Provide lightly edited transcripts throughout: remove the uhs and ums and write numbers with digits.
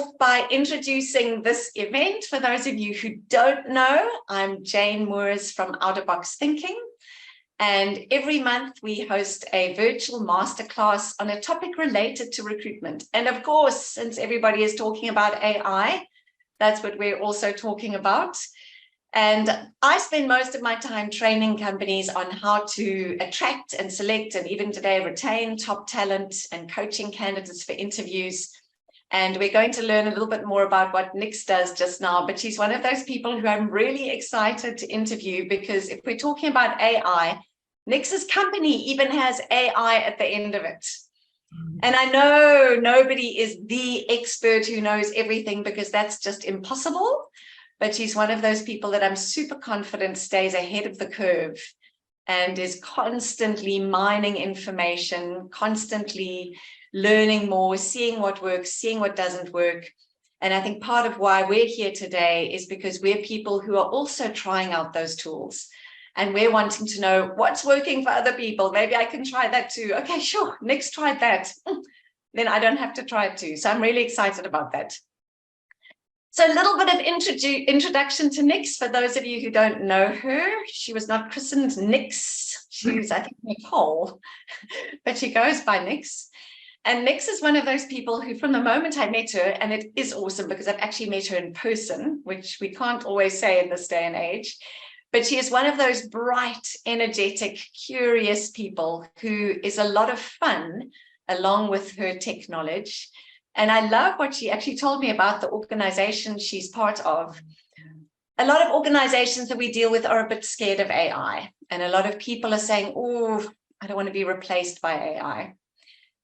off by introducing this event. For those of you who don't know, I'm Jane Moores from Out of Box Thinking. And every month we host a virtual masterclass on a topic related to recruitment. And of course, since everybody is talking about AI, that's what we're also talking about. And I spend most of my time training companies on how to attract and select and even today retain top talent and coaching candidates for interviews. And we're going to learn a little bit more about what Nix does just now, but she's one of those people who I'm really excited to interview, because if we're talking about AI, Nix's company even has AI at the end of it. And I know nobody is the expert who knows everything, because that's just impossible. But she's one of those people that I'm super confident stays ahead of the curve and is constantly mining information, constantly learning more, seeing what works, seeing what doesn't work. And I think part of why we're here today is because we're people who are also trying out those tools. And we're wanting to know what's working for other people. Maybe I can try that too. Okay, sure, Nix tried that. Then I don't have to try it too. So I'm really excited about that. So a little bit of introduction to Nix for those of you who don't know her. She was not christened Nix. She was, I think, Nicole, but she goes by Nix. And Nix is one of those people who, from the moment I met her, and it is awesome because I've actually met her in person, which we can't always say in this day and age, but she is one of those bright, energetic, curious people who is a lot of fun along with her tech knowledge. And I love what she actually told me about the organization she's part of. A lot of organizations that we deal with are a bit scared of AI. And a lot of people are saying, oh, I don't want to be replaced by AI.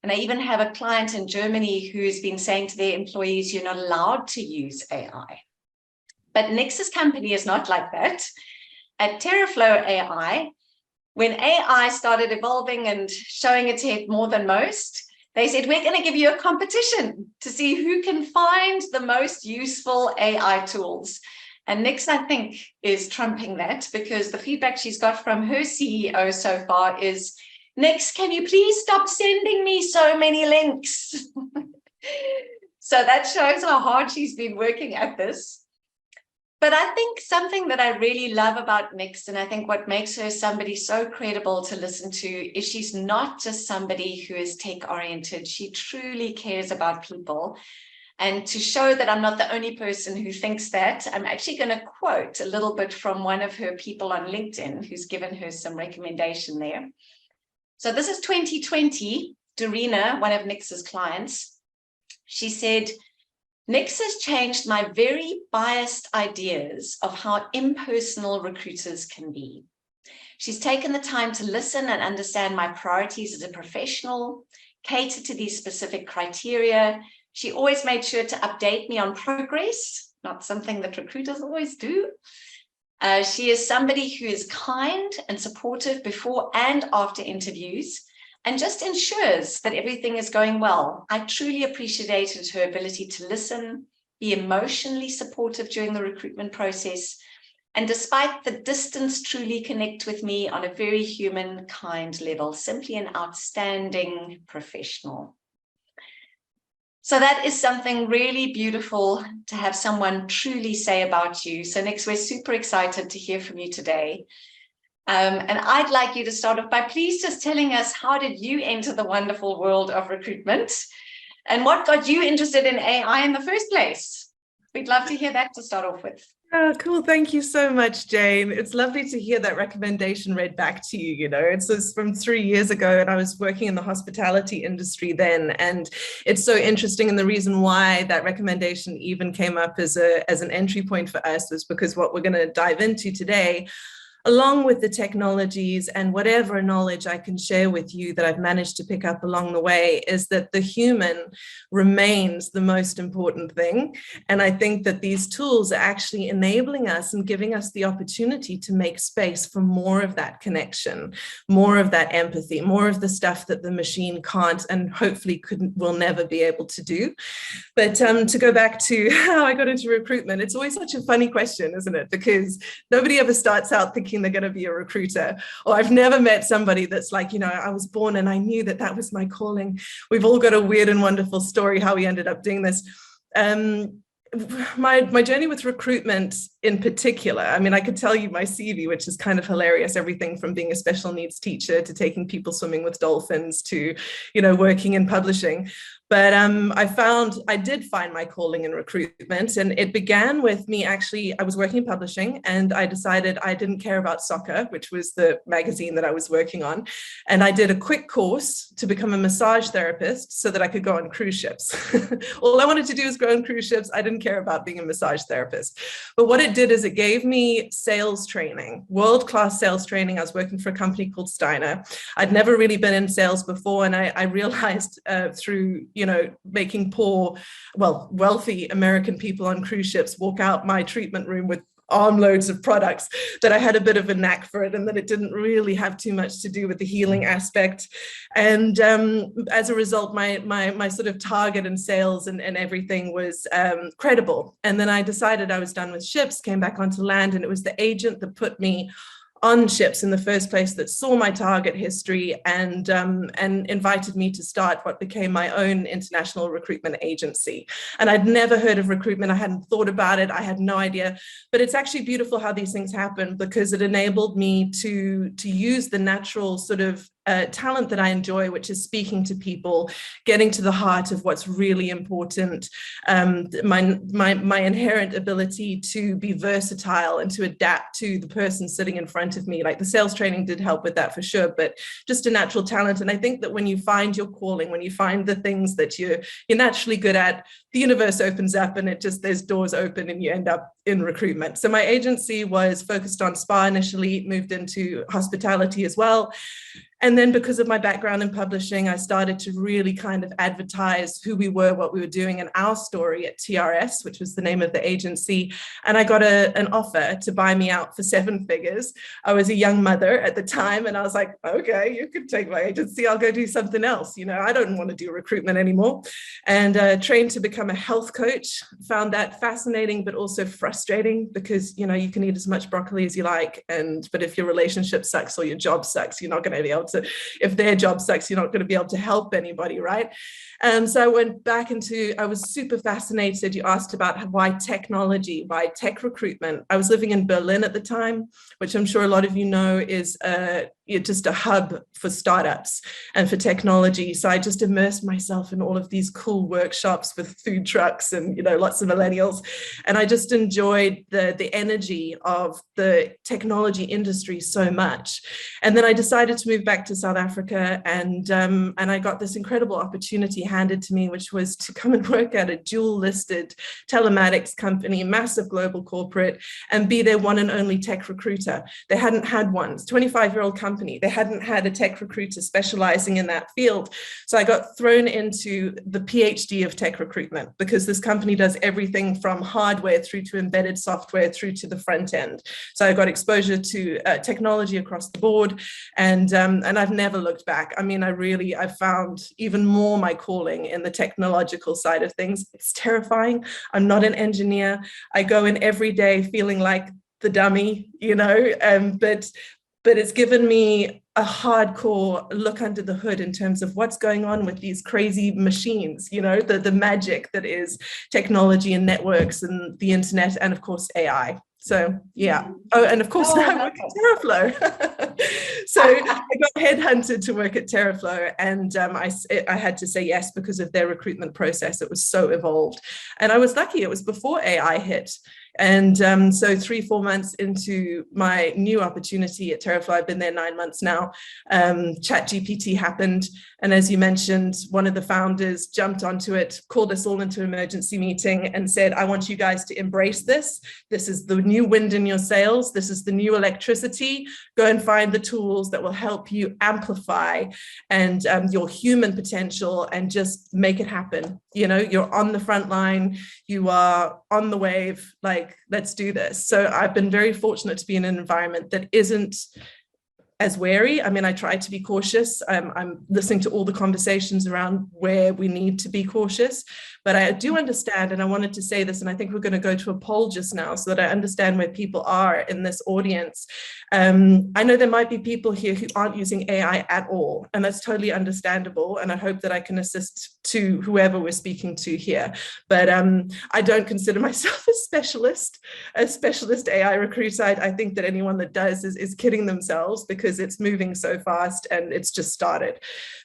And I even have a client in Germany who's been saying to their employees, you're not allowed to use AI. But Nix's company is not like that. At TerraFlow AI, when AI started evolving and showing its head more than most, they said, we're going to give you a competition to see who can find the most useful AI tools. And Nix, I think, is trumping that, because the feedback she's got from her CEO so far is, Nix, can you please stop sending me so many links? So that shows how hard she's been working at this. But I think something that I really love about Nix, and I think what makes her somebody so credible to listen to, is she's not just somebody who is tech-oriented. She truly cares about people. And to show that I'm not the only person who thinks that, I'm actually going to quote a little bit from one of her people on LinkedIn who's given her some recommendation there. So this is 2020, Dorina, one of Nix's clients. She said, Nix has changed my very biased ideas of how impersonal recruiters can be. She's taken the time to listen and understand my priorities as a professional, cater to these specific criteria. She always made sure to update me on progress, not something that recruiters always do. She is somebody who is kind and supportive before and after interviews, and just ensures that everything is going well. I truly appreciated her ability to listen, be emotionally supportive during the recruitment process, and despite the distance, truly connect with me on a very human, kind level. Simply an outstanding professional. So that is something really beautiful to have someone truly say about you. So Nix, we're super excited to hear from you today. And I'd like you to start off by please just telling us, how did you enter the wonderful world of recruitment, and what got you interested in AI in the first place? We'd love to hear that to start off with. Oh, cool. Thank you so much, Jane. It's lovely to hear that recommendation read back to you. You know, it's from 3 years ago, and I was working in the hospitality industry then. And it's so interesting. And the reason why that recommendation even came up as an entry point for us was because what we're going to dive into today, along with the technologies and whatever knowledge I can share with you that I've managed to pick up along the way, is that the human remains the most important thing. And I think that these tools are actually enabling us and giving us the opportunity to make space for more of that connection, more of that empathy, more of the stuff that the machine can't and hopefully will never be able to do. But to go back to how I got into recruitment, it's always such a funny question, isn't it? Because nobody ever starts out thinking they're going to be a recruiter. Or I've never met somebody that's like, you know, I was born and I knew that that was my calling. We've all got a weird and wonderful story how we ended up doing this. my journey with recruitment in particular, I mean, I could tell you my CV, which is kind of hilarious, everything from being a special needs teacher to taking people swimming with dolphins to, working in publishing. But I did find my calling in recruitment, and it began with me I was working in publishing, and I decided I didn't care about soccer, which was the magazine that I was working on. And I did a quick course to become a massage therapist so that I could go on cruise ships. All I wanted to do was go on cruise ships. I didn't care about being a massage therapist. But what it did is it gave me sales training, world-class sales training. I was working for a company called Steiner. I'd never really been in sales before, and I realized through making wealthy American people on cruise ships walk out my treatment room with armloads of products, that I had a bit of a knack for it, and that it didn't really have too much to do with the healing aspect. And as a result, my sort of target and sales and everything was credible. And then I decided I was done with ships, came back onto land, and it was the agent that put me on ships in the first place that saw my target history and invited me to start what became my own international recruitment agency. And I'd never heard of recruitment. I hadn't thought about it. I had no idea. But it's actually beautiful how these things happen, because it enabled me to use the natural sort of talent that I enjoy, which is speaking to people, getting to the heart of what's really important, my inherent ability to be versatile and to adapt to the person sitting in front of me. Like, the sales training did help with that for sure, but just a natural talent. And I think that when you find your calling, when you find the things that you're naturally good at, the universe opens up, and there's doors open, and you end up in recruitment. So my agency was focused on spa initially, moved into hospitality as well. And then, because of my background in publishing, I started to really kind of advertise who we were, what we were doing, and our story at TRS, which was the name of the agency. And I got an offer to buy me out for 7 figures. I was a young mother at the time, and I was like, okay, you can take my agency. I'll go do something else. I don't want to do recruitment anymore. And trained to become a health coach. Found that fascinating, but also frustrating, because, you can eat as much broccoli as you like. But if your relationship sucks or your job sucks, you're not going to be able to, if their job sucks, you're not going to be able to help anybody, right? So I went back I was super fascinated. You asked about why technology, why tech recruitment. I was living in Berlin at the time, which I'm sure a lot of you know is just a hub for startups and for technology. So I just immersed myself in all of these cool workshops with food trucks and, lots of millennials. And I just enjoyed the energy of the technology industry so much. And then I decided to move back to South Africa, and I got this incredible opportunity handed to me, which was to come and work at a dual listed telematics company, massive global corporate, and be their one and only tech recruiter. They hadn't had one. It's a 25-year-old company. They hadn't had a tech recruiter specializing in that field. So I got thrown into the PhD of tech recruitment, because this company does everything from hardware through to embedded software through to the front end. So I got exposure to technology across the board, and I've never looked back. I mean, I found even more my calling in the technological side of things. It's terrifying. I'm not an engineer. I go in every day feeling like the dummy, but it's given me a hardcore look under the hood in terms of what's going on with these crazy machines, the magic that is technology and networks and the internet, and of course AI. So yeah. Oh, and of course now I work at TerraFlow. So I got headhunted to work at TerraFlow, and I had to say yes because of their recruitment process. It was so evolved, and I was lucky. It was before AI hit. And so 3-4 months into my new opportunity at TerraFlow, I've been there 9 months now, ChatGPT happened. And as you mentioned, one of the founders jumped onto it, called us all into an emergency meeting and said, I want you guys to embrace this. This is the new wind in your sails. This is the new electricity. Go and find the tools that will help you amplify and your human potential and just make it happen. You're on the front line, you are on the wave, like, let's do this. So I've been very fortunate to be in an environment that isn't as wary. I mean, I try to be cautious. I'm listening to all the conversations around where we need to be cautious, but I do understand, and I wanted to say this, and I think we're going to go to a poll just now so that I understand where people are in this audience. I know there might be people here who aren't using AI at all, and that's totally understandable. And I hope that I can assist to whoever we're speaking to here. But I don't consider myself a specialist AI recruiter. I think that anyone that does is kidding themselves, because it's moving so fast and it's just started.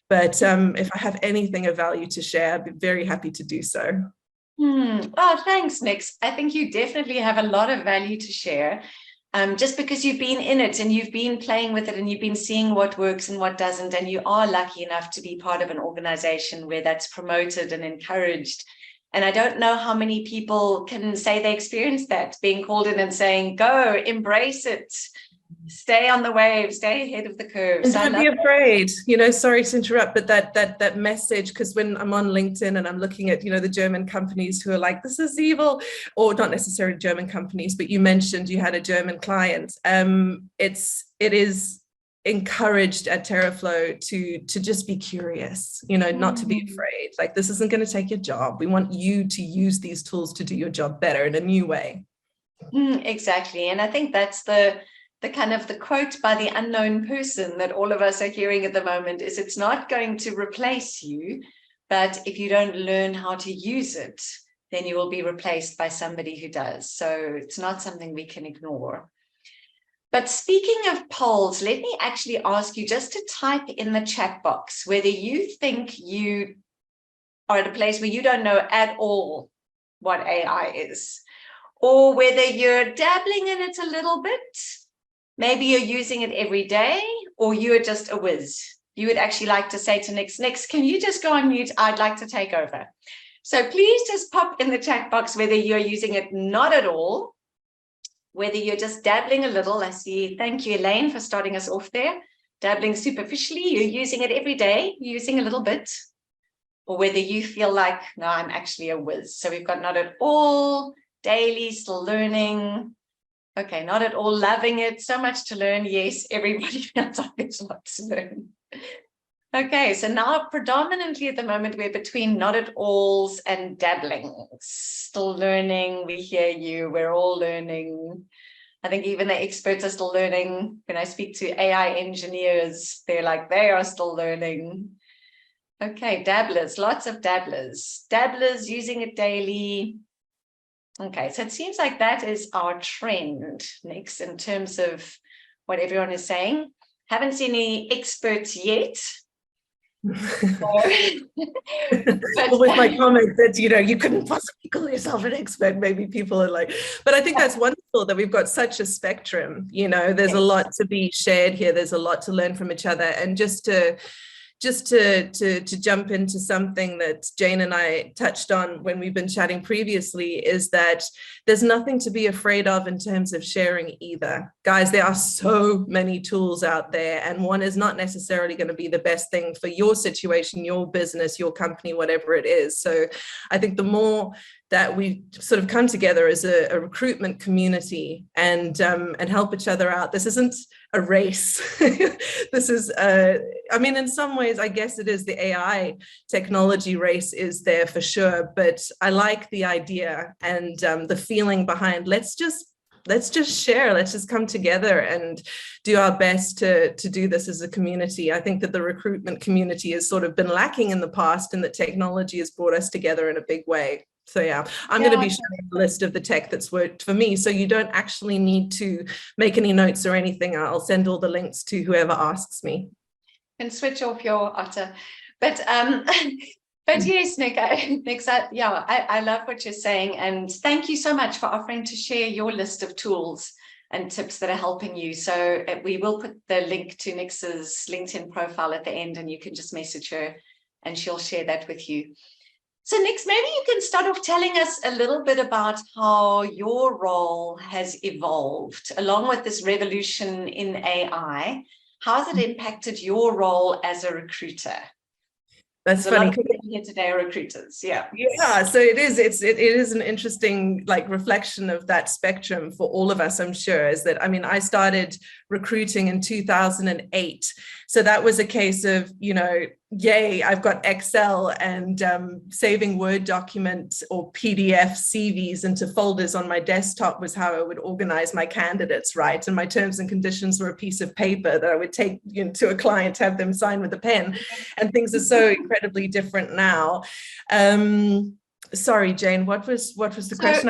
But if I have anything of value to share, I'd be very happy to do so. Oh, thanks, Nix. I think you definitely have a lot of value to share. Just because you've been in it and you've been playing with it and you've been seeing what works and what doesn't, and you are lucky enough to be part of an organization where that's promoted and encouraged. And I don't know how many people can say they experienced that, being called in and saying, go, embrace it, stay on the wave, stay ahead of the curve. And don't be afraid, sorry to interrupt, but that message, because when I'm on LinkedIn and I'm looking at, the German companies who are like, this is evil, or not necessarily German companies, but you mentioned you had a German client. It is encouraged at TerraFlow to just be curious, not to be afraid. Like, this isn't going to take your job. We want you to use these tools to do your job better in a new way. Exactly. And I think that's the kind of the quote by the unknown person that all of us are hearing at the moment is, it's not going to replace you, but if you don't learn how to use it, then you will be replaced by somebody who does. So it's not something we can ignore. But speaking of polls, let me actually ask you just to type in the chat box whether you think you are at a place where you don't know at all what AI is, or whether you're dabbling in it a little bit. Maybe you're using it every day, or you're just a whiz. You would actually like to say to Nix, can you just go on mute? I'd like to take over. So please just pop in the chat box whether you're using it not at all, whether you're just dabbling a little. I see, thank you, Elaine, for starting us off there. Dabbling superficially, you're using it every day, you're using a little bit, or whether you feel like, no, I'm actually a whiz. So we've got not at all, daily, still learning. Okay, not at all, loving it, so much to learn. Yes, everybody feels like there's a lot to learn. Okay, so now predominantly at the moment, we're between not at alls and dabbling. Still learning, we hear you, we're all learning. I think even the experts are still learning. When I speak to AI engineers, they're like, they are still learning. Okay, dabblers, lots of dabblers. Dabblers using it daily. Okay, so it seems like that is our trend, Nix, in terms of what everyone is saying. Haven't seen any experts yet. Well, with my comment that, you couldn't possibly call yourself an expert, maybe people are like, but I think that's wonderful that we've got such a spectrum, there's a lot to be shared here. There's a lot to learn from each other. And just to jump into something that Jane and I touched on when we've been chatting previously, is that there's nothing to be afraid of in terms of sharing either. Guys, there are so many tools out there, and one is not necessarily going to be the best thing for your situation, your business, your company, whatever it is. So I think the more that we sort of come together as a recruitment community and help each other out. This isn't a race. This is, in some ways, I guess it is. The AI technology race is there for sure, but I like the idea and the feeling behind, let's just share, let's just come together and do our best to do this as a community. I think that the recruitment community has sort of been lacking in the past, and that technology has brought us together in a big way. So yeah, I'm going to be sharing a list of the tech that's worked for me. So you don't actually need to make any notes or anything. I'll send all the links to whoever asks me. And switch off your otter. But yes, Nick, I love what you're saying. And thank you so much for offering to share your list of tools and tips that are helping you. So we will put the link to Nix's LinkedIn profile at the end, and you can just message her and she'll share that with you. So Nix, maybe you can start off telling us a little bit about how your role has evolved along with this revolution in AI. How has it impacted your role as a recruiter? That's funny. here today are recruiters. Yeah. Yeah, so it is an interesting like reflection of that spectrum for all of us, I'm sure. Is that, I mean, I started recruiting in 2008, so that was a case of, you know, yay, I've got Excel, and saving Word document or PDF CVs into folders on my desktop was how I would organize my candidates, right? And my terms and conditions were a piece of paper that I would take, you know, to a client, have them sign with a pen, and things are so incredibly different now. Sorry, Jane, what was the question?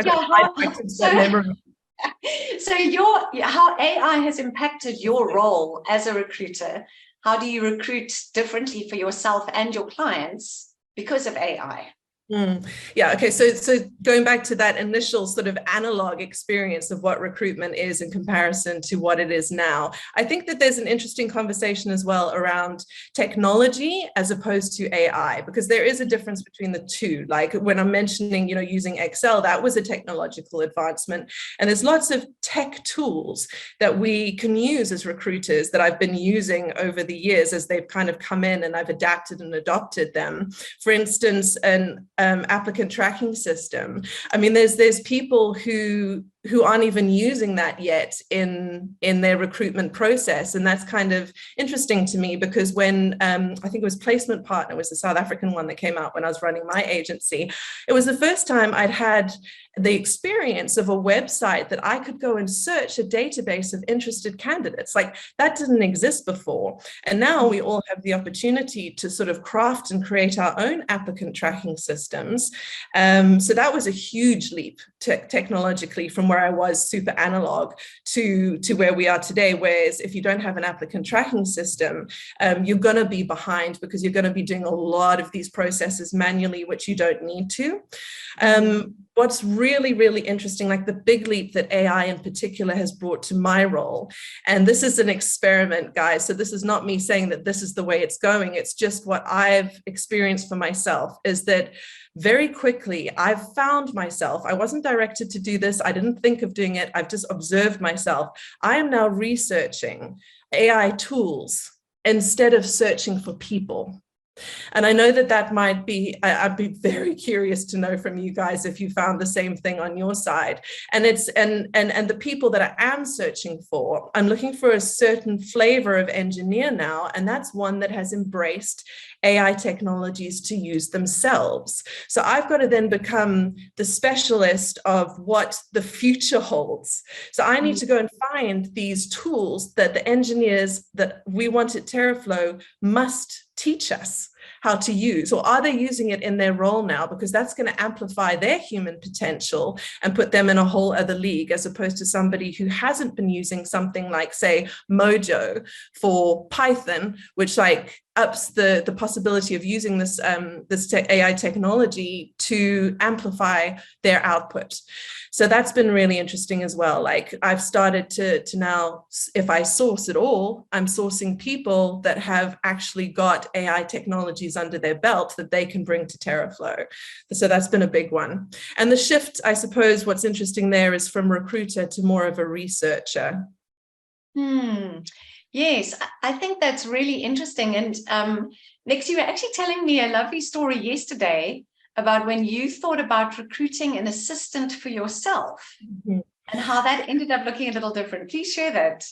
How AI has impacted your role as a recruiter. How do you recruit differently for yourself and your clients because of AI? Yeah, okay, so going back to that initial sort of analog experience of what recruitment is in comparison to what it is now, I think that there's an interesting conversation as well around technology as opposed to AI, because there is a difference between the two. Like when I'm mentioning, you know, using Excel, that was a technological advancement, and there's lots of tech tools that we can use as recruiters that I've been using over the years as they've kind of come in and I've adapted and adopted them. For instance, an applicant tracking system. I mean, there's people who aren't even using that yet in their recruitment process, and that's kind of interesting to me, because when I think it was Placement Partner was the South African one that came out when I was running my agency, it was the first time I'd had the experience of a website that I could go and search a database of interested candidates. Like that didn't exist before. And now we all have the opportunity to sort of craft and create our own applicant tracking systems. So that was a huge leap technologically from where I was super analog to where we are today. Whereas if you don't have an applicant tracking system, you're going to be behind, because you're going to be doing a lot of these processes manually, which you don't need to. What's really, really interesting, like the big leap that AI in particular has brought to my role, and this is an experiment, guys, so this is not me saying that this is the way it's going, it's just what I've experienced for myself, is that very quickly I've found myself, I wasn't directed to do this, I didn't think of doing it, I've just observed myself. I am now researching AI tools instead of searching for people. And I know that might be, I'd be very curious to know from you guys if you found the same thing on your side. And it's, and the people that I am searching for, I'm looking for a certain flavor of engineer now, and that's one that has embraced AI technologies to use themselves. So I've got to then become the specialist of what the future holds. So I need to go and find these tools that the engineers that we want at TerraFlow must teach us how to use, or are they using it in their role now? Because that's going to amplify their human potential and put them in a whole other league, as opposed to somebody who hasn't been using something like, say, Mojo for Python, which like ups the possibility of using this AI technology to amplify their output. So that's been really interesting as well. Like I've started to now, if I source at all, I'm sourcing people that have actually got AI technologies under their belt that they can bring to TerraFlow. So that's been a big one. And the shift, I suppose, what's interesting there is from recruiter to more of a researcher. Yes, I think that's really interesting. And Nix, you were actually telling me a lovely story yesterday about when you thought about recruiting an assistant for yourself and how that ended up looking a little different. Please share that.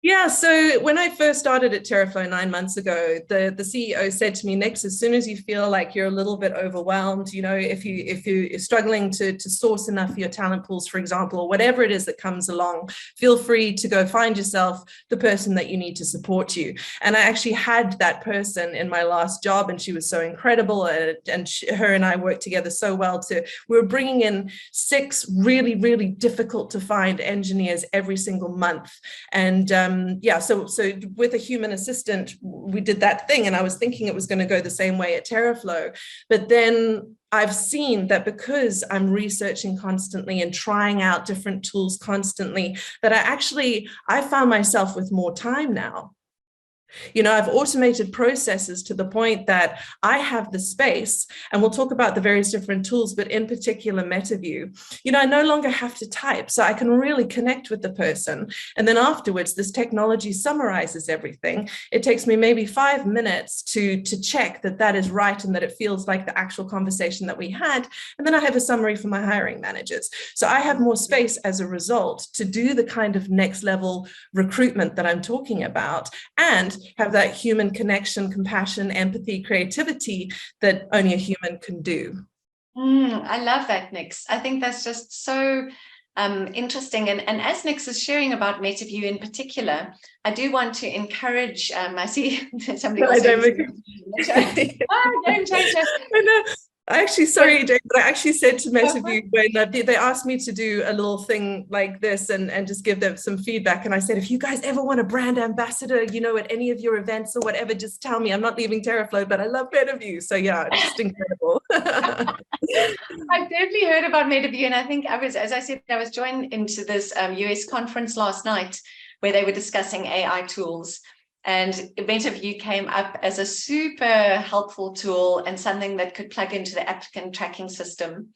Yeah, so when I first started at TerraFlow 9 months ago, the CEO said to me, Nix, as soon as you feel like you're a little bit overwhelmed, you know, if you're struggling to source enough of your talent pools, for example, or whatever it is that comes along, feel free to go find yourself the person that you need to support you. And I actually had that person in my last job, and she was so incredible, and her and I worked together so well. We were bringing in 6 really, really difficult to find engineers every single month. And yeah, so with a human assistant, we did that thing, and I was thinking it was going to go the same way at TerraFlow. But then I've seen that because I'm researching constantly and trying out different tools constantly, that I found myself with more time now. I've automated processes to the point that I have the space, and we'll talk about the various different tools, but in particular MetaView, I no longer have to type, so I can really connect with the person. And then afterwards, this technology summarizes everything. It takes me maybe 5 minutes to check that that is right and that it feels like the actual conversation that we had. And then I have a summary for my hiring managers. So I have more space as a result to do the kind of next level recruitment that I'm talking about, and have that human connection, compassion, empathy, creativity that only a human can do. I love that, Nix. I think that's just so interesting. And as Nix is sharing about MetaView in particular, I do want to encourage, I see somebody No, also. don't change it. I know. I actually, sorry, Jane, but I actually said to MetaView when they asked me to do a little thing like this and just give them some feedback. And I said, if you guys ever want a brand ambassador, at any of your events or whatever, just tell me. I'm not leaving TerraFlow, but I love MetaView. So yeah, just incredible. I've definitely heard about MetaView. And I think as I said, I was joined into this US conference last night where they were discussing AI tools. And MetaView came up as a super helpful tool and something that could plug into the applicant tracking system,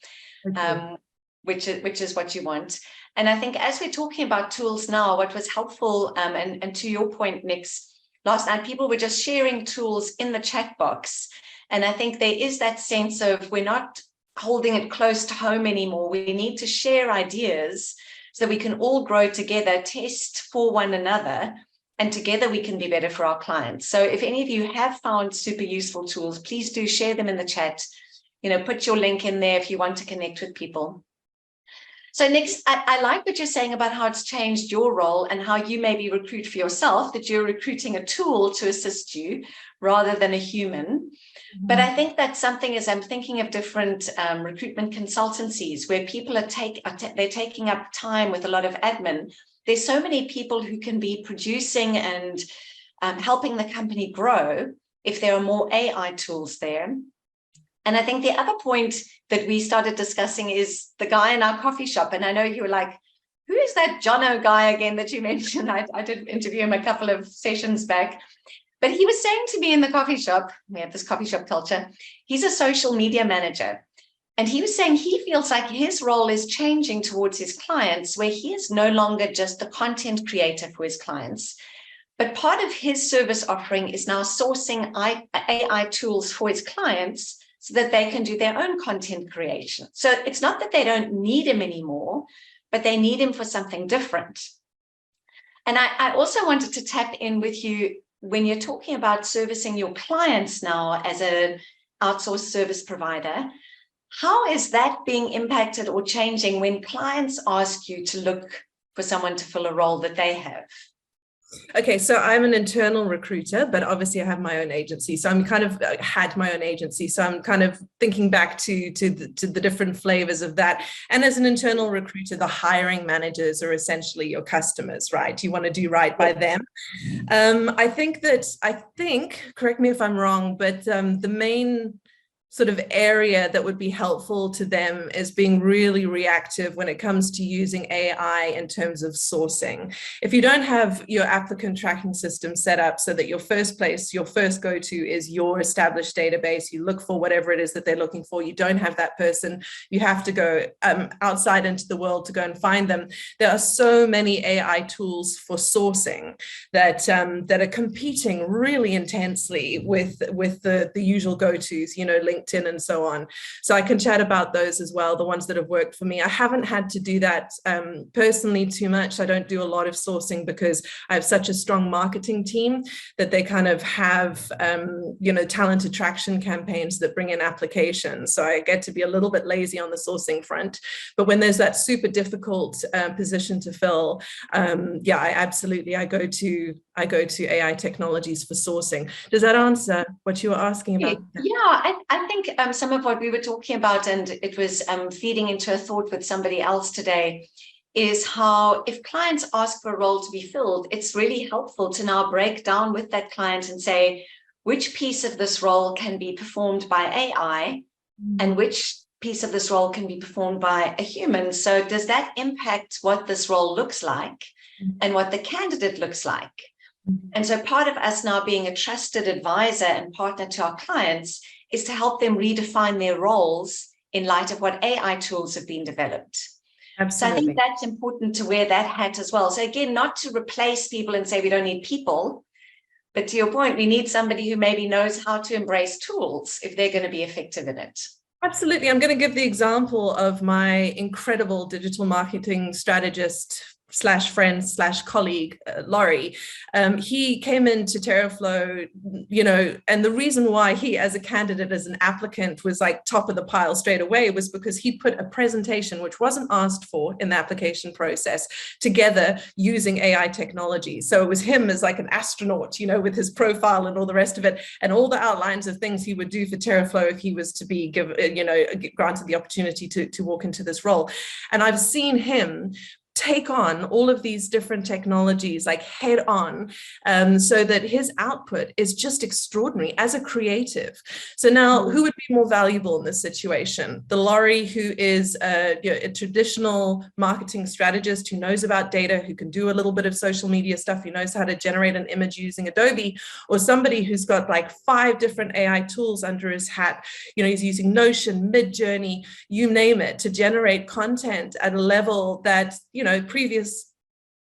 which is what you want. And I think as we're talking about tools now, what was helpful, and to your point, Nix, last night people were just sharing tools in the chat box. And I think there is that sense of we're not holding it close to home anymore. We need to share ideas so we can all grow together, test for one another, and together we can be better for our clients. So if any of you have found super useful tools, please do share them in the chat. Put your link in there if you want to connect with people. So next, I like what you're saying about how it's changed your role and how you maybe recruit for yourself, that you're recruiting a tool to assist you rather than a human. But I think that's something, as I'm thinking of different recruitment consultancies where people are they're taking up time with a lot of admin. There's so many people who can be producing and helping the company grow if there are more AI tools there. And I think the other point that we started discussing is the guy in our coffee shop. And I know you were like, who is that Jono guy again that you mentioned? I did interview him a couple of sessions back. But he was saying to me in the coffee shop, we have this coffee shop culture, he's a social media manager. And he was saying he feels like his role is changing towards his clients, where he is no longer just the content creator for his clients. But part of his service offering is now sourcing AI tools for his clients so that they can do their own content creation. So it's not that they don't need him anymore, but they need him for something different. And I also wanted to tap in with you when you're talking about servicing your clients now as an outsourced service provider. How is that being impacted or changing when clients ask you to look for someone to fill a role that they have? Okay, so I'm an internal recruiter, but obviously I have my own agency. So I'm kind of had my own agency. So I'm kind of thinking back to the different flavors of that. And as an internal recruiter, the hiring managers are essentially your customers, right? You want to do right by them. I think, correct me if I'm wrong, but the main sort of area that would be helpful to them is being really reactive when it comes to using AI in terms of sourcing. If you don't have your applicant tracking system set up so that your first go-to is your established database, you look for whatever it is that they're looking for, you don't have that person, you have to go outside into the world to go and find them. There are so many AI tools for sourcing that are competing really intensely with the usual go-tos, LinkedIn and so on. So I can chat about those as well, the ones that have worked for me. I haven't had to do that personally too much. I don't do a lot of sourcing because I have such a strong marketing team that they kind of have, talent attraction campaigns that bring in applications. So I get to be a little bit lazy on the sourcing front. But when there's that super difficult position to fill, I go to AI technologies for sourcing. Does that answer what you were asking about? Yeah, I think some of what we were talking about, and it was feeding into a thought with somebody else today, is how if clients ask for a role to be filled, it's really helpful to now break down with that client and say, which piece of this role can be performed by AI and which piece of this role can be performed by a human? So does that impact what this role looks like and what the candidate looks like? And so part of us now being a trusted advisor and partner to our clients is to help them redefine their roles in light of what AI tools have been developed. So I think Absolutely. that's important to wear that hat as well. So again, not to replace people and say we don't need people, but to your point, we need somebody who maybe knows how to embrace tools if they're going to be effective in it. Absolutely. I'm going to give the example of my incredible digital marketing strategist slash friend slash colleague, Laurie. He came into TerraFlow, and the reason why he, as a candidate, as an applicant, was like top of the pile straight away was because he put a presentation, which wasn't asked for in the application process, together using AI technology. So it was him as like an astronaut, with his profile and all the rest of it, and all the outlines of things he would do for TerraFlow if he was to be granted the opportunity to walk into this role. And I've seen him take on all of these different technologies like head on, so that his output is just extraordinary as a creative. So now who would be more valuable in this situation? The Laurie who is a traditional marketing strategist who knows about data, who can do a little bit of social media stuff, who knows how to generate an image using Adobe, or somebody who's got like 5 different AI tools under his hat. He's using Notion, Midjourney, you name it, to generate content at a level that previous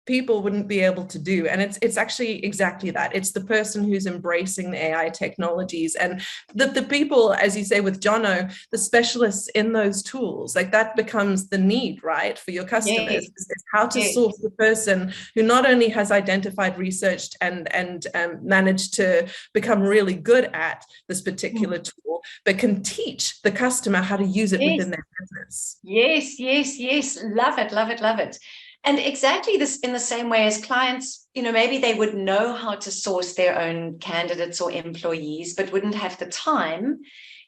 people wouldn't be able to do. And it's actually exactly that. It's the person who's embracing the AI technologies, and the people, as you say with Jono, the specialists in those tools, like that becomes the need, right, for your customers. Yes. Is how to source the person who not only has identified, researched, and managed to become really good at this particular tool, but can teach the customer how to use it within their business. Yes. Love it. And exactly this in the same way as clients, maybe they would know how to source their own candidates or employees, but wouldn't have the time.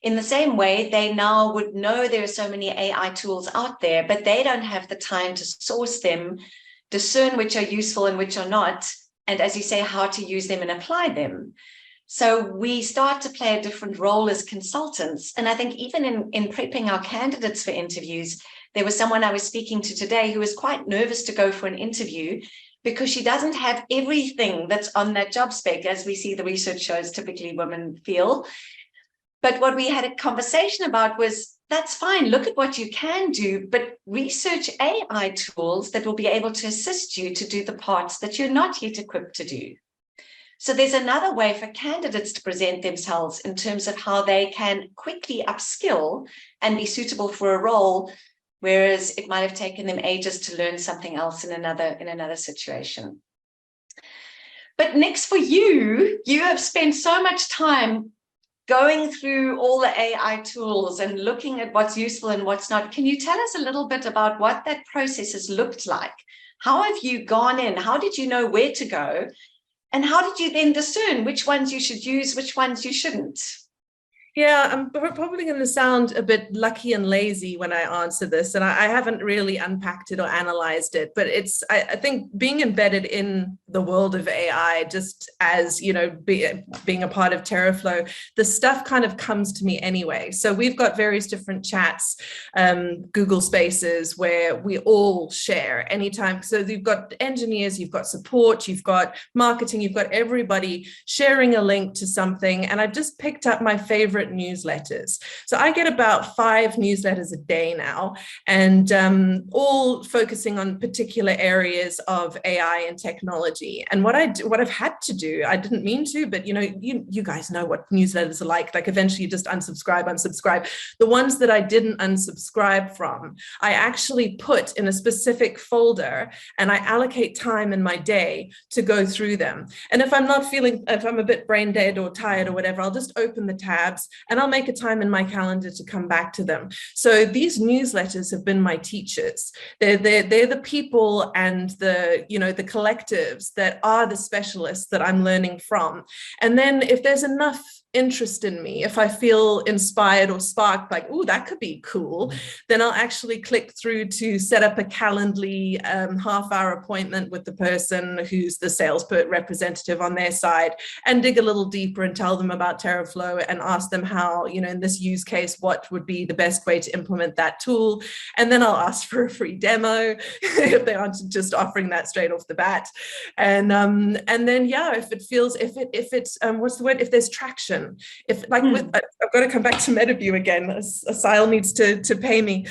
In the same way, they now would know there are so many AI tools out there, but they don't have the time to source them, discern which are useful and which are not, and as you say, how to use them and apply them. So we start to play a different role as consultants. And I think even in prepping our candidates for interviews, there was someone I was speaking to today who was quite nervous to go for an interview because she doesn't have everything that's on that job spec, as we see the research shows typically women feel. But what we had a conversation about was, that's fine, look at what you can do, but research AI tools that will be able to assist you to do the parts that you're not yet equipped to do. So there's another way for candidates to present themselves in terms of how they can quickly upskill and be suitable for a role, whereas it might have taken them ages to learn something else in another situation. But next, for you have spent so much time going through all the AI tools and looking at what's useful and what's not. Can you tell us a little bit about what that process has looked like? How have you gone in? How did you know where to go? And how did you then discern which ones you should use, which ones you shouldn't? Yeah, I'm probably going to sound a bit lucky and lazy when I answer this, and I haven't really unpacked it or analyzed it, but I think being embedded in the world of AI, just as, being a part of TerraFlow, the stuff kind of comes to me anyway. So we've got various different chats, Google Spaces, where we all share anytime. So you've got engineers, you've got support, you've got marketing, you've got everybody sharing a link to something. And I've just picked up my favorite newsletters. So I get about 5 newsletters a day now, and all focusing on particular areas of AI and technology. And what I've had to do, I didn't mean to, but you guys know what newsletters are like. Like eventually you just unsubscribe. The ones that I didn't unsubscribe from, I actually put in a specific folder, and I allocate time in my day to go through them. And if I'm a bit brain dead or tired or whatever, I'll just open the tabs and I'll make a time in my calendar to come back to them. So these newsletters have been my teachers. They're the people and the collectives that are the specialists that I'm learning from. And then if there's enough interest in me, if I feel inspired or sparked, like, oh, that could be cool, then I'll actually click through to set up a Calendly half-hour appointment with the person who's the sales representative on their side, and dig a little deeper and tell them about TerraFlow and ask them them how, in this use case, what would be the best way to implement that tool. And then I'll ask for a free demo if they aren't just offering that straight off the bat. And then, yeah, if it's what's the word? If there's traction, I've got to come back to MetaView again. Asile needs to pay me.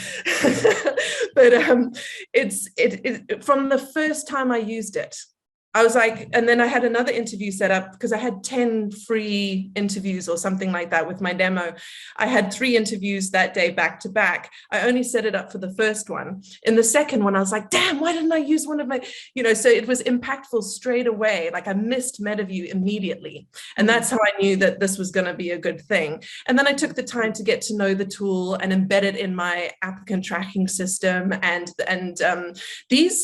But it from the first time I used it, I was like, and then I had another interview set up because I had 10 free interviews or something like that with my demo. I had 3 interviews that day back to back. I only set it up for the first one. In the second one, I was like, damn, why didn't I use one of my, so it was impactful straight away. Like I missed MetaView immediately. And that's how I knew that this was going to be a good thing. And then I took the time to get to know the tool and embed it in my applicant tracking system. And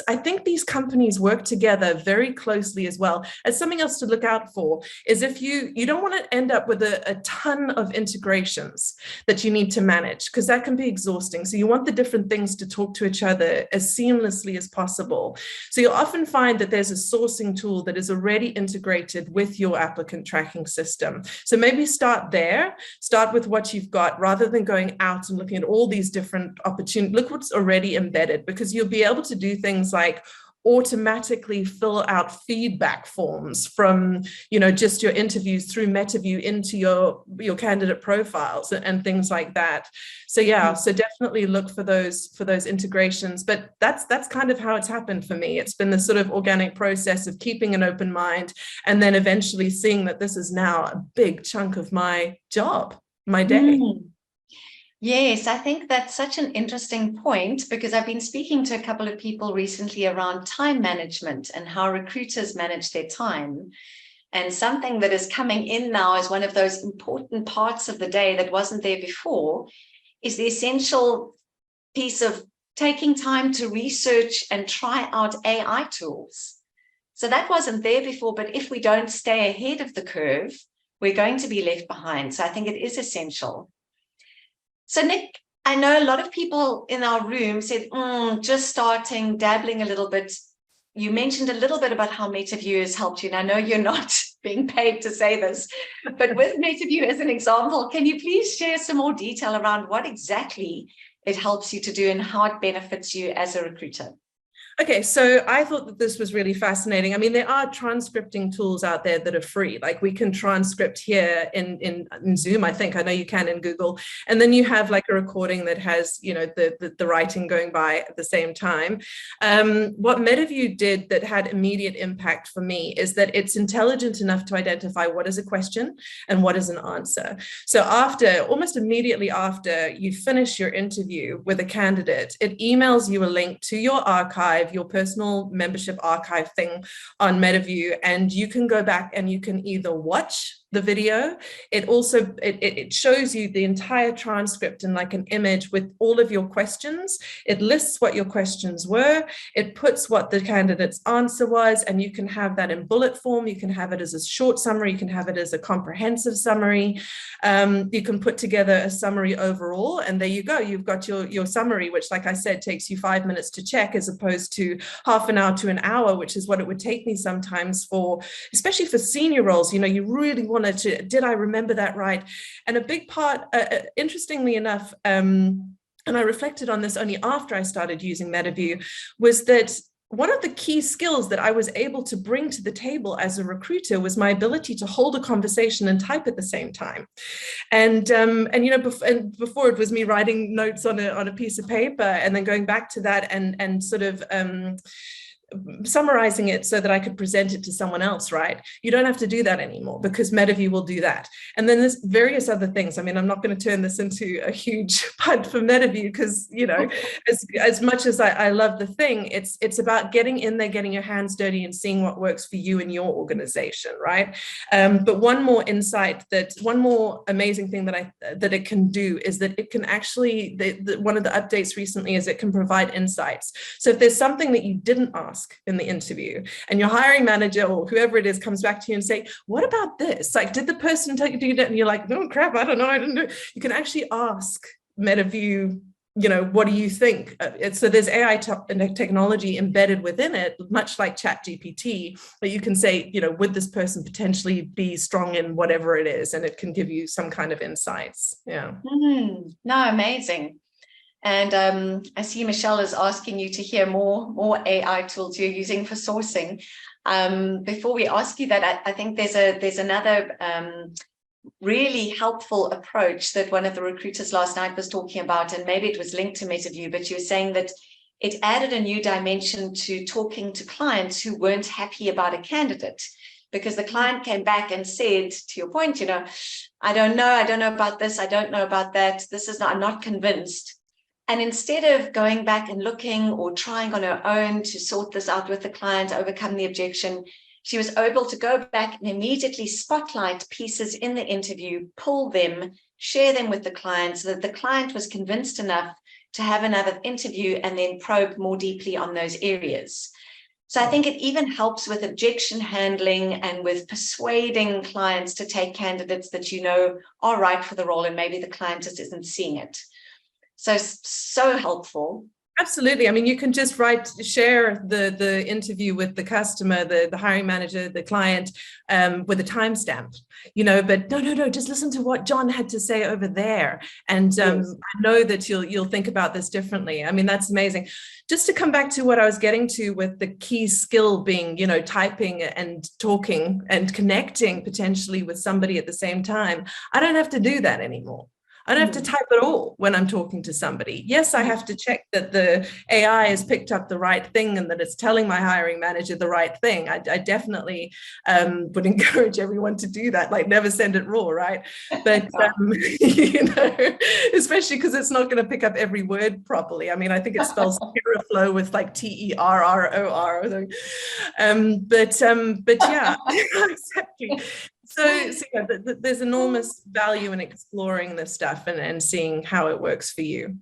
I think these companies work together very closely as well. As something else to look out for is if you don't want to end up with a ton of integrations that you need to manage, because that can be exhausting. So you want the different things to talk to each other as seamlessly as possible. So you'll often find that there's a sourcing tool that is already integrated with your applicant tracking system. So maybe start there, start with what you've got rather than going out and looking at all these different opportunities. Look what's already embedded, because you'll be able to do things like automatically fill out feedback forms from, just your interviews through MetaView into your candidate profiles and things like that. So yeah, so definitely look for those integrations. But that's kind of how it's happened for me. It's been this sort of organic process of keeping an open mind and then eventually seeing that this is now a big chunk of my job, my day. Yes, I think that's such an interesting point, because I've been speaking to a couple of people recently around time management and how recruiters manage their time. And something that is coming in now as one of those important parts of the day that wasn't there before is the essential piece of taking time to research and try out AI tools. So that wasn't there before, but if we don't stay ahead of the curve, we're going to be left behind. So I think it is essential. So Nick, I know a lot of people in our room said, just starting, dabbling a little bit. You mentioned a little bit about how MetaView has helped you. And I know you're not being paid to say this, but with MetaView as an example, can you please share some more detail around what exactly it helps you to do and how it benefits you as a recruiter? Okay, so I thought that this was really fascinating. I mean, there are transcripting tools out there that are free. Like we can transcript here in Zoom, I think. I know you can in Google. And then you have like a recording that has, the writing going by at the same time. What MetaView did that had immediate impact for me is that it's intelligent enough to identify what is a question and what is an answer. So almost immediately after you finish your interview with a candidate, it emails you a link to your archive, your personal membership archive thing on MetaView, and you can go back and you can either watch the video. It also it shows you the entire transcript in like an image with all of your questions. It lists what your questions were. It puts what the candidate's answer was, and you can have that in bullet form. You can have it as a short summary. You can have it as a comprehensive summary. You can put together a summary overall, and there you go. You've got your summary, which, like I said, takes you 5 minutes to check, as opposed to half an hour to an hour, which is what it would take me sometimes especially for senior roles. You really want to, did I remember that right? And a big part, interestingly enough, and I reflected on this only after I started using MetaView, was that one of the key skills that I was able to bring to the table as a recruiter was my ability to hold a conversation and type at the same time. And before it was me writing notes on a piece of paper and then going back to that and sort of summarizing it so that I could present it to someone else, right? You don't have to do that anymore because MetaView will do that. And then there's various other things. I mean, I'm not going to turn this into a huge punt for MetaView because, as much as I love the thing, it's about getting in there, getting your hands dirty and seeing what works for you and your organization, right? But one more amazing thing that it can do is that it can actually, one of the updates recently is it can provide insights. So if there's something that you didn't ask in the interview and your hiring manager or whoever it is comes back to you and say, what about this? Like, did the person tell you to do that? And you're like, no, crap, I don't know. I didn't know. You can actually ask MetaView what do you think? So there's AI technology embedded within it, much like ChatGPT, that you can say, would this person potentially be strong in whatever it is? And it can give you some kind of insights. Yeah. No, amazing. And I see Michelle is asking you to hear more AI tools you're using for sourcing. Before we ask you that, I think there's another really helpful approach that one of the recruiters last night was talking about, and maybe it was linked to MetaView, but you were saying that it added a new dimension to talking to clients who weren't happy about a candidate, because the client came back and said, to your point, I don't know about this, I don't know about that, I'm not convinced. And instead of going back and looking or trying on her own to sort this out with the client, overcome the objection, she was able to go back and immediately spotlight pieces in the interview, pull them, share them with the client, so that the client was convinced enough to have another interview and then probe more deeply on those areas. So I think it even helps with objection handling and with persuading clients to take candidates that are right for the role, and maybe the client just isn't seeing it. So helpful. Absolutely. I mean, you can just share the interview with the customer, the hiring manager, the client, with a timestamp, but no, just listen to what John had to say over there. And yes. I know that you'll think about this differently. I mean, that's amazing. Just to come back to what I was getting to with the key skill being, typing and talking and connecting potentially with somebody at the same time. I don't have to do that anymore. I don't have to type at all when I'm talking to somebody. Yes, I have to check that the AI has picked up the right thing and that it's telling my hiring manager the right thing. I definitely would encourage everyone to do that, like never send it raw, right? But, especially because it's not going to pick up every word properly. I mean, I think it spells TerraFlow with like TERROR or something. But yeah, exactly. So yeah, there's enormous value in exploring this stuff and seeing how it works for you.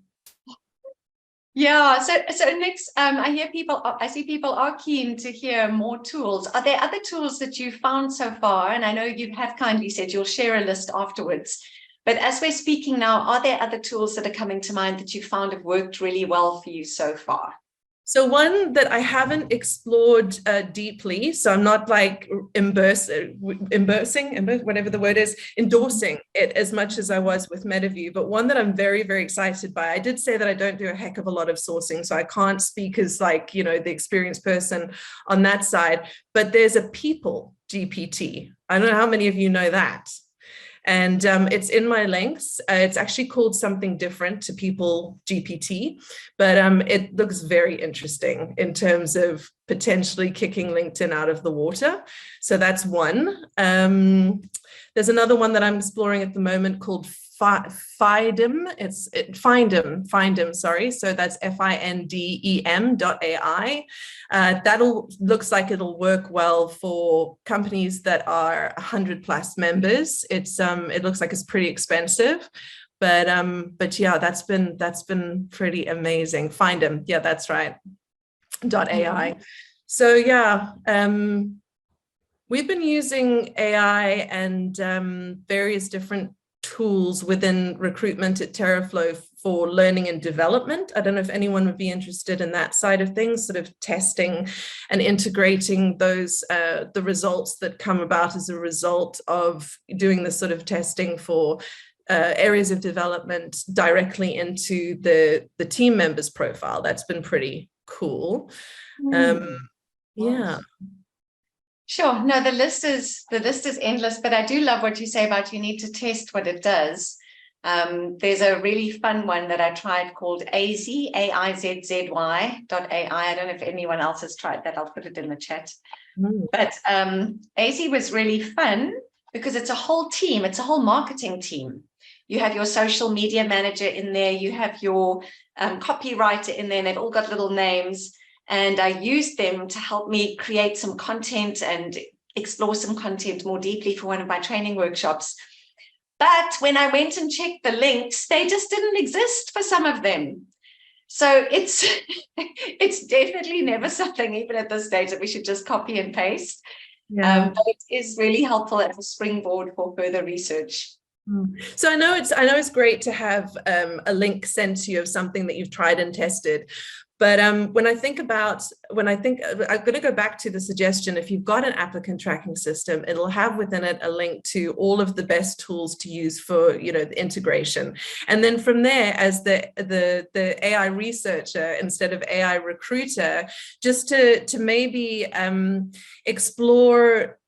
Yeah. So next, I see people are keen to hear more tools. Are there other tools that you've found so far? And I know you have kindly said you'll share a list afterwards. But as we're speaking now, are there other tools that are coming to mind that you found have worked really well for you so far? So one that I haven't explored deeply, so I'm not like endorsing it as much as I was with MetaView, but one that I'm very, very excited by. I did say that I don't do a heck of a lot of sourcing, so I can't speak as the experienced person on that side, but there's a People GPT. I don't know how many of you know that. And it's in my links. It's actually called something different to People GPT, but it looks very interesting in terms of potentially kicking LinkedIn out of the water. So that's one. There's another one that I'm exploring at the moment called Findem. Findem, sorry. So that's FINDEM.ai. Looks like it'll work well for companies that are 100 plus members. It looks like it's pretty expensive, but yeah, that's been pretty amazing. Findem, yeah, that's right. .ai. So yeah, we've been using AI and various different tools within recruitment at TerraFlow for learning and development. I don't know if anyone would be interested in that side of things, sort of testing and integrating those, the results that come about as a result of doing this sort of testing for areas of development directly into the team members' profile. That's been pretty cool. Yeah. Sure. No, the list is endless, but I do love what you say about you need to test what it does. There's a really fun one that I tried called AIZZY.ai. I don't know if anyone else has tried that. I'll put it in the chat. But AZ was really fun because it's a whole team. It's a whole marketing team. You have your social media manager in there. You have your copywriter in there, and they've all got little names. And I used them to help me create some content and explore some content more deeply for one of my training workshops. But when I went and checked the links, they just didn't exist for some of them. So it's definitely never something, even at this stage, that we should just copy and paste. Yeah. But it is really helpful as a springboard for further research. So I know it's great to have a link sent to you of something that you've tried and tested. But when I think I'm going to go back to the suggestion, if you've got an applicant tracking system, it'll have within it a link to all of the best tools to use for, the integration. And then from there, as the AI researcher instead of AI recruiter, just to maybe explore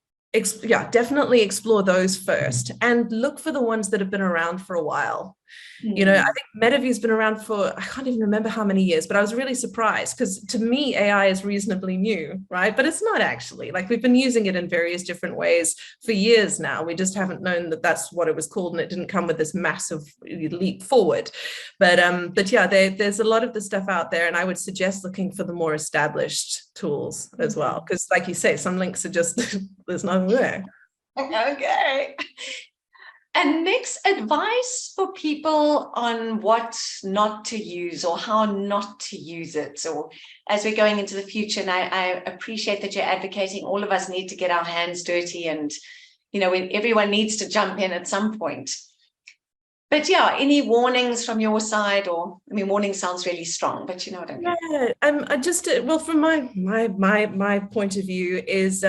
definitely explore those first and look for the ones that have been around for a while. I think MetaView's been around for, I can't even remember how many years, but I was really surprised because to me, AI is reasonably new, right? But it's not actually. Like we've been using it in various different ways for years now. We just haven't known that that's what it was called, and it didn't come with this massive leap forward. But yeah, there's a lot of the stuff out there, and I would suggest looking for the more established tools as well, because like you say, some links are just there's nothing there. Okay. And next, advice for people on what not to use or how not to use it, or as we're going into the future. And I appreciate that you're advocating all of us need to get our hands dirty, and when everyone needs to jump in at some point. But yeah, any warnings from your side? Or warning sounds really strong, but you know what I mean. Yeah, I just well, from my point of view is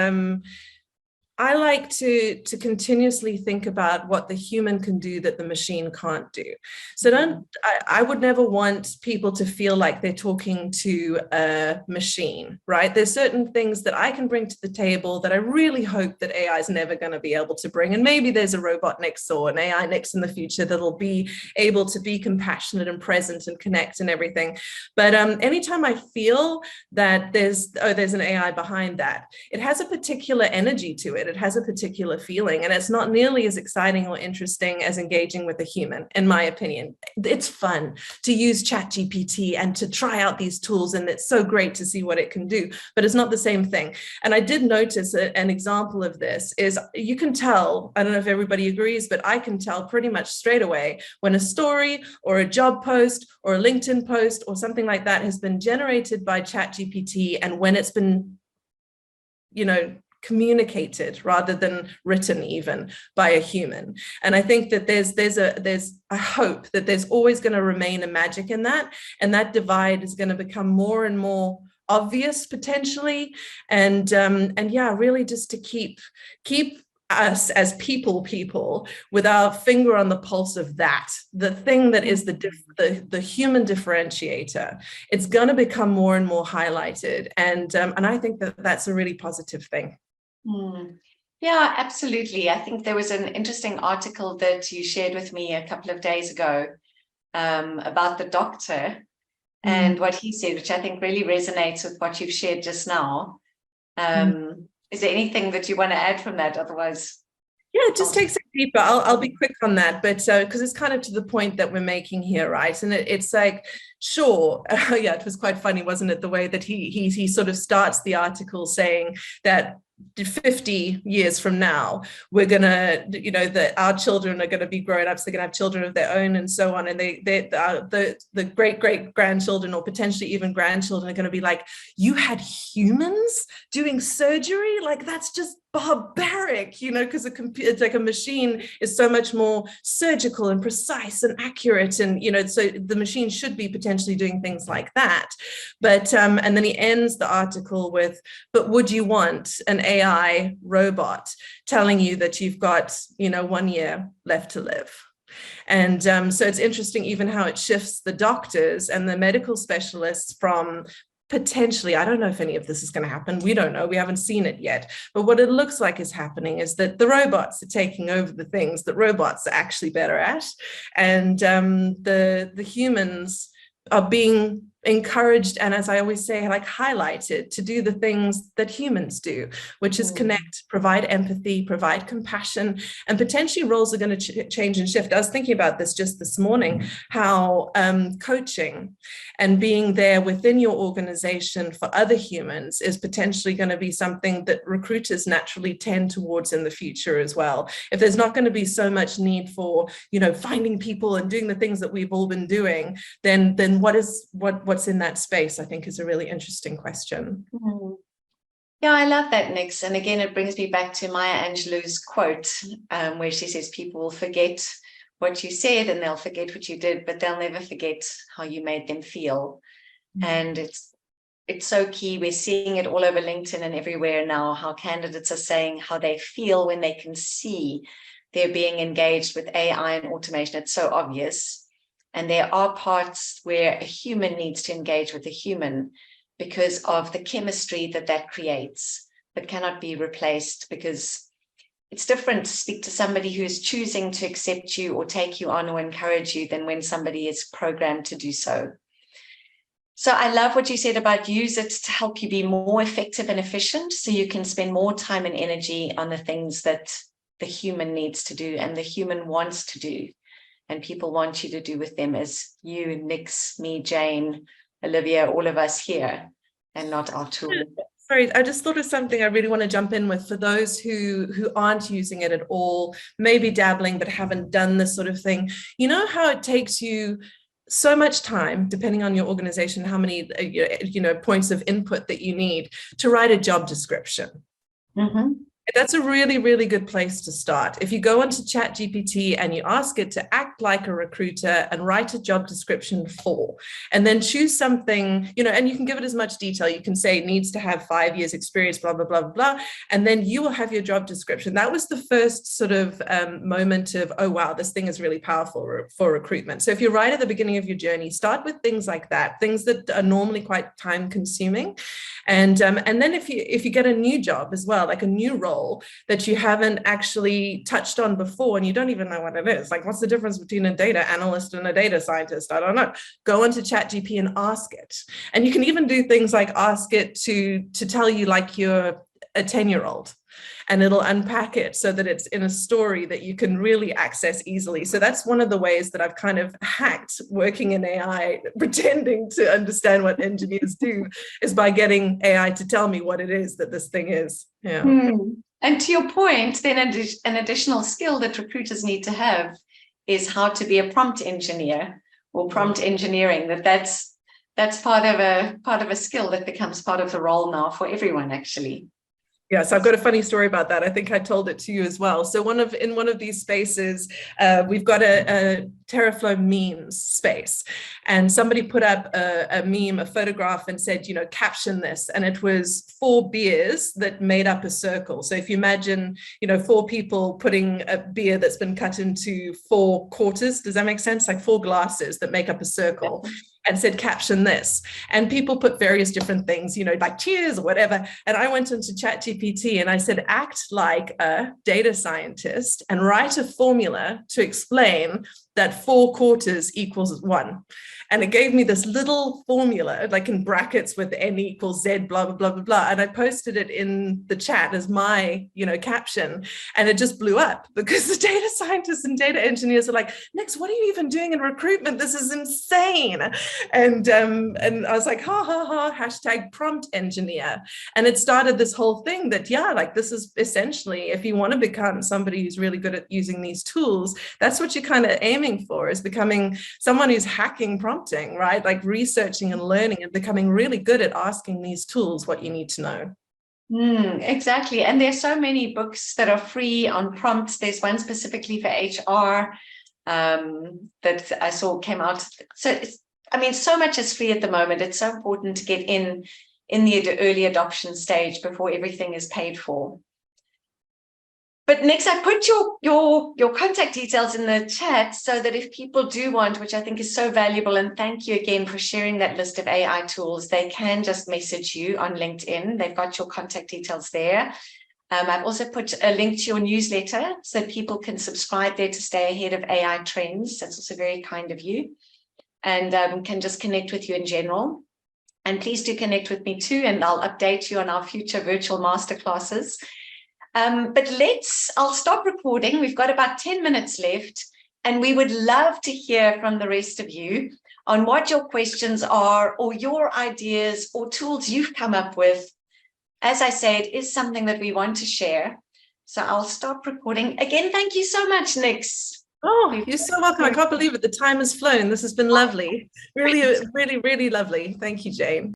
I like to continuously think about what the human can do that the machine can't do. So I would never want people to feel like they're talking to a machine, right? There's certain things that I can bring to the table that I really hope that AI is never going to be able to bring. And maybe there's a robot next or an AI next in the future that'll be able to be compassionate and present and connect and everything. But anytime I feel that there's an AI behind that, it has a particular energy to it. It has a particular feeling, and it's not nearly as exciting or interesting as engaging with a human, in my opinion. It's fun to use ChatGPT and to try out these tools, and it's so great to see what it can do, but it's not the same thing. And I did notice an example of this is you can tell, I don't know if everybody agrees, but I can tell pretty much straight away when a story or a job post or a LinkedIn post or something like that has been generated by ChatGPT and when it's been, communicated rather than written even by a human. And I think that I hope that there's always going to remain a magic in that, and that divide is going to become more and more obvious potentially. And yeah, really just to keep us as people with our finger on the pulse of that, the thing that is the human differentiator. It's going to become more and more highlighted, and I think that that's a really positive thing. Yeah, absolutely. I think there was an interesting article that you shared with me a couple of days ago about the doctor and what he said, which I think really resonates with what you've shared just now. Is there anything that you want to add from that? Otherwise, yeah, it just takes it deeper. I'll be quick on that, but because it's kind of to the point that we're making here, right? And it's like, sure, yeah, it was quite funny, wasn't it? The way that he sort of starts the article saying that 50 years from now, we're gonna, that our children are going to be grown ups, they're going to have children of their own and so on, and the great grandchildren or potentially even grandchildren are going to be like, you had humans doing surgery? Like, that's just barbaric, because it's like a machine is so much more surgical and precise and accurate, and so the machine should be potentially doing things like that. But and then he ends the article with, but would you want an AI robot telling you that you've got 1 year left to live? And so it's interesting even how it shifts the doctors and the medical specialists from potentially, I don't know if any of this is going to happen. We don't know. We haven't seen it yet. But what it looks like is happening is that the robots are taking over the things that robots are actually better at. And the humans are being encouraged, and as I always say, like highlighted to do the things that humans do, which is connect, provide empathy, provide compassion, and potentially roles are going to change and shift. I was thinking about this just this morning, how coaching and being there within your organization for other humans is potentially going to be something that recruiters naturally tend towards in the future as well. If there's not going to be so much need for, finding people and doing the things that we've all been doing, then what's in that space, I think, is a really interesting question. Yeah, I love that, Nix. And again, it brings me back to Maya Angelou's quote, where she says, people will forget what you said and they'll forget what you did, but they'll never forget how you made them feel. And it's so key. We're seeing it all over LinkedIn and everywhere now, how candidates are saying how they feel when they can see they're being engaged with AI and automation. It's so obvious. And there are parts where a human needs to engage with a human because of the chemistry that that creates, but cannot be replaced, because it's different to speak to somebody who is choosing to accept you or take you on or encourage you than when somebody is programmed to do so. So I love what you said about use it to help you be more effective and efficient, so you can spend more time and energy on the things that the human needs to do and the human wants to do. And people want you to do with them as you, Nix, me, Jane, Olivia, all of us here, and not our tool. Sorry, I just thought of something I really want to jump in with for those who aren't using it at all, maybe dabbling but haven't done this sort of thing. You know how it takes you so much time, depending on your organization, how many points of input that you need to write a job description. Mm-hmm. That's a really, really good place to start. If you go onto ChatGPT and you ask it to act like a recruiter and write a job description for, and then choose something, and you can give it as much detail. You can say it needs to have 5 years experience, blah, blah, blah, blah, and then you will have your job description. That was the first sort of moment of, oh, wow, this thing is really powerful for recruitment. So if you're right at the beginning of your journey, start with things like that, things that are normally quite time consuming. And then if you get a new job as well, like a new role that you haven't actually touched on before and you don't even know what it is, like what's the difference between a data analyst and a data scientist? I don't know. Go onto ChatGPT and ask it. And you can even do things like ask it to tell you like you're a 10-year-old. And it'll unpack it so that it's in a story that you can really access easily. So that's one of the ways that I've kind of hacked working in AI, pretending to understand what engineers do, is by getting AI to tell me what it is that this thing is. Yeah. And to your point, then an additional skill that recruiters need to have is how to be a prompt engineer or prompt engineering. That's part of a skill that becomes part of the role now for everyone, actually. Yes, I've got a funny story about that. I think I told it to you as well. So in one of these spaces, we've got a Terraflow memes space, and somebody put up a meme, a photograph, and said, caption this. And it was 4 beers that made up a circle. So if you imagine, 4 people putting a beer that's been cut into 4 quarters, does that make sense? Like 4 glasses that make up a circle. And said, caption this. And people put various different things, like cheers or whatever. And I went into ChatGPT and I said, act like a data scientist and write a formula to explain that 4 quarters equals 1. And it gave me this little formula, like in brackets with n equals z, blah, blah, blah, blah, blah. And I posted it in the chat as my, caption. And it just blew up because the data scientists and data engineers are like, Nix, what are you even doing in recruitment? This is insane. And I was like, ha, ha, ha, hashtag prompt engineer. And it started this whole thing that, this is essentially, if you want to become somebody who's really good at using these tools, that's what you're kind of aiming for, is becoming someone who's hacking prompting, right? Like researching and learning and becoming really good at asking these tools what you need to know. Exactly. And there's so many books that are free on prompts. There's one specifically for HR that I saw came out. So so much is free at the moment. It's so important to get in the early adoption stage before everything is paid for. But next, I put your contact details in the chat so that if people do want, which I think is so valuable, and thank you again for sharing that list of AI tools, they can just message you on LinkedIn. They've got your contact details there. I've also put a link to your newsletter so that people can subscribe there to stay ahead of AI trends. That's also very kind of you. And can just connect with you in general. And please do connect with me too, and I'll update you on our future virtual masterclasses. But I'll stop recording. We've got about 10 minutes left, and we would love to hear from the rest of you on what your questions are, or your ideas or tools you've come up with. As I say, it is something that we want to share. So I'll stop recording. Again, thank you so much, Nix. Oh, you're so welcome. I can't believe it. The time has flown. This has been lovely. Really, really, really lovely. Thank you, Jane.